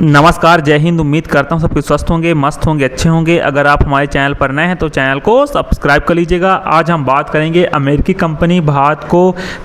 नमस्कार, जय हिंद। उम्मीद करता हूँ सबके स्वस्थ होंगे, मस्त होंगे, अच्छे होंगे। अगर आप हमारे चैनल पर नए हैं तो चैनल को सब्सक्राइब कर लीजिएगा। आज हम बात करेंगे अमेरिकी कंपनी भारत को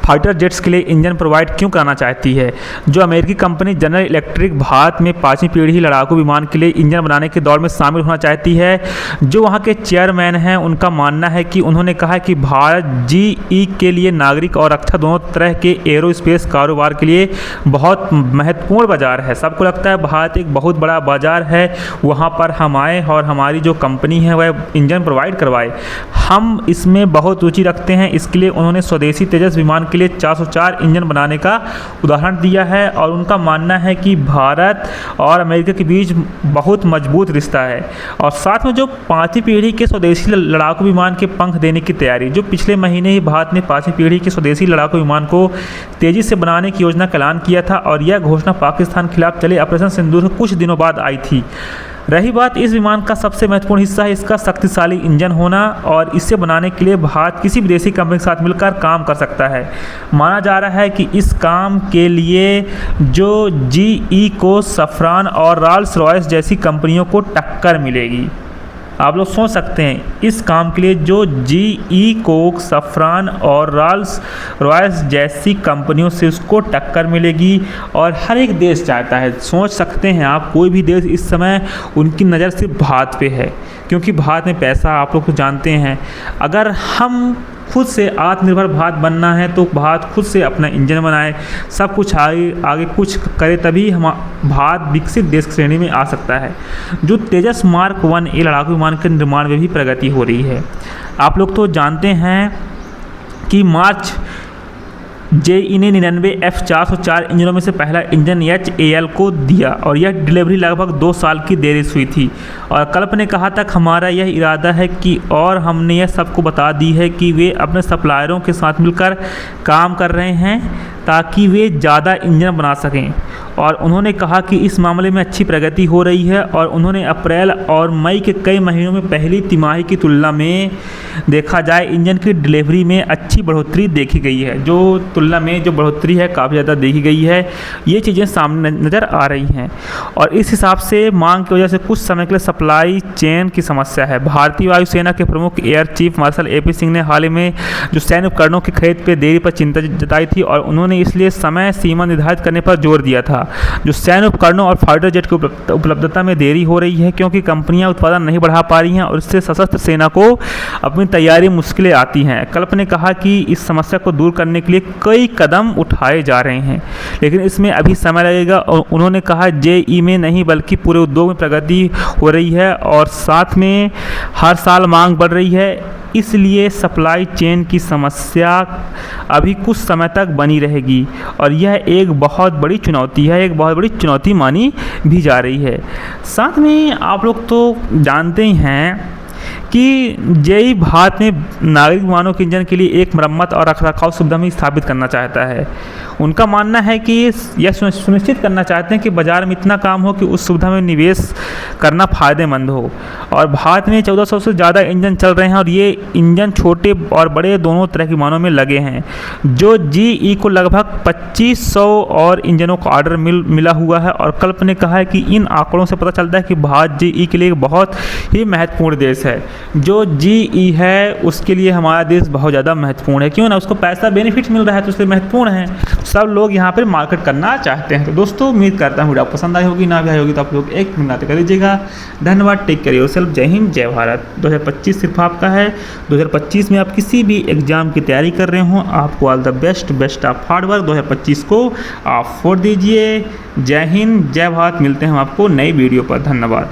फाइटर जेट्स के लिए इंजन प्रोवाइड क्यों कराना चाहती है। जो अमेरिकी कंपनी जनरल इलेक्ट्रिक भारत में 5वीं पीढ़ी लड़ाकू विमान के लिए इंजन बनाने के दौर में शामिल होना चाहती है। जो वहाँ के चेयरमैन हैं उनका मानना है कि उन्होंने कहा कि भारत GE के लिए नागरिक और रक्षा दोनों तरह के एरोस्पेस कारोबार के लिए बहुत महत्वपूर्ण बाजार है। सबको लगता है भारत एक बहुत बड़ा बाजार है, वहाँ पर हम आए और हमारी जो कंपनी है वह इंजन प्रोवाइड करवाए। हम इसमें बहुत रुचि रखते हैं। इसके लिए उन्होंने स्वदेशी तेजस विमान के लिए 404 इंजन बनाने का उदाहरण दिया है और उनका मानना है कि भारत और अमेरिका के बीच बहुत मजबूत रिश्ता है। और साथ में जो 5वीं पीढ़ी के स्वदेशी लड़ाकू विमान के पंख देने की तैयारी, जो पिछले महीने ही भारत ने 5वीं पीढ़ी के स्वदेशी लड़ाकू विमान को तेज़ी से बनाने की योजना का ऐलान किया था और यह घोषणा पाकिस्तान के खिलाफ चले ऑपरेशन सिंदूर के कुछ दिनों बाद आई थी। रही बात इस विमान का सबसे महत्वपूर्ण हिस्सा है इसका शक्तिशाली इंजन होना, और इसे बनाने के लिए भारत किसी विदेशी कंपनी के साथ मिलकर काम कर सकता है। माना जा रहा है कि इस काम के लिए जो GE को सफरान और रॉल्स रॉयस जैसी कंपनियों को टक्कर मिलेगी। आप लोग सोच सकते हैं, इस काम के लिए जो GE को सफरान और रॉल्स रॉयस जैसी कंपनियों से उसको टक्कर मिलेगी। और हर एक देश चाहता है, सोच सकते हैं आप, कोई भी देश इस समय उनकी नज़र सिर्फ भारत पे है, क्योंकि भारत में पैसा आप लोग को जानते हैं। अगर हम खुद से आत्मनिर्भर भारत बनना है तो भारत खुद से अपना इंजन बनाए, सब कुछ आगे कुछ करे, तभी हम भारत विकसित देश की श्रेणी में आ सकता है। जो तेजस मार्क 1A लड़ाकू विमान के निर्माण में भी प्रगति हो रही है। आप लोग तो जानते हैं कि मार्च GE ने 99 F404 इंजनों में से पहला इंजन HAL को दिया और यह डिलीवरी लगभग 2 साल की देरी से हुई थी। और कल्प ने कहा था हमारा यह इरादा है कि, और हमने यह सबको बता दी है कि वे अपने सप्लायरों के साथ मिलकर काम कर रहे हैं ताकि वे ज़्यादा इंजन बना सकें। और उन्होंने कहा कि इस मामले में अच्छी प्रगति हो रही है और उन्होंने अप्रैल और मई के कई महीनों में पहली तिमाही की तुलना में देखा जाए इंजन की डिलीवरी में अच्छी बढ़ोतरी देखी गई है। जो तुलना में जो बढ़ोतरी है काफ़ी ज़्यादा देखी गई है। ये चीज़ें सामने नज़र आ रही हैं और इस हिसाब से मांग की वजह से कुछ समय के लिए सप्लाई चेन की समस्या है। भारतीय वायुसेना के प्रमुख air chief marshal AP Singh ने हाल ही में जो सैन्य उपकरणों की खरीद पर देरी पर चिंता जताई थी और उन्होंने इसलिए समय सीमा निर्धारित करने पर जोर दिया था। जो सैन्य उपकरणों और फाइटर जेट की उपलब्धता में देरी हो रही है क्योंकि कंपनियां उत्पादन नहीं बढ़ा पा रही हैं और इससे सशस्त्र सेना को अपनी तैयारी मुश्किलें आती हैं। कल्प ने कहा कि इस समस्या को दूर करने के लिए कई कदम उठाए जा रहे हैं, लेकिन इसमें अभी समय लगेगा। और उन्होंने कहा GE में नहीं बल्कि पूरे उद्योग में प्रगति हो रही है और साथ में हर साल मांग बढ़ रही है, इसलिए सप्लाई चेन की समस्या अभी कुछ समय तक बनी रहेगी और यह एक बहुत बड़ी चुनौती है, एक बहुत बड़ी चुनौती मानी भी जा रही है। साथ में आप लोग तो जानते ही हैं कि GE भारत में नागरिक विमानों के इंजन के लिए एक मरम्मत और रखरखाव सुविधा भी स्थापित करना चाहता है। उनका मानना है कि यह सुनिश्चित करना चाहते हैं कि बाज़ार में इतना काम हो कि उस सुविधा में निवेश करना फ़ायदेमंद हो। और भारत में 1400 से ज़्यादा इंजन चल रहे हैं और ये इंजन छोटे और बड़े दोनों तरह के विमानों में लगे हैं। जो GE को लगभग 2500 और इंजनों का ऑर्डर मिला हुआ है। और कल्प ने कहा है कि इन आंकड़ों से पता चलता है कि भारत GE के लिए एक बहुत ही महत्वपूर्ण देश है। जो GE है उसके लिए हमारा देश बहुत ज़्यादा महत्वपूर्ण है, क्यों ना, उसको पैसा बेनिफिट मिल रहा है तो इसलिए महत्वपूर्ण है। सब लोग यहाँ पर मार्केट करना चाहते हैं। तो दोस्तों, उम्मीद करता हूँ वीडियो आपको पसंद आई होगी, ना भी आई होगी तो आप लोग एक मिनट कर लीजिएगा। धन्यवाद। Take care yourself. जय हिंद, जय भारत। 2025 सिर्फ आपका है। 2025 में आप किसी भी एग्जाम की तैयारी कर रहे हो, आपको all the best of hard work. 2025 को आप फोड़ दीजिए। जय हिंद, जय भारत। मिलते हैं हम आपको नई वीडियो पर। धन्यवाद।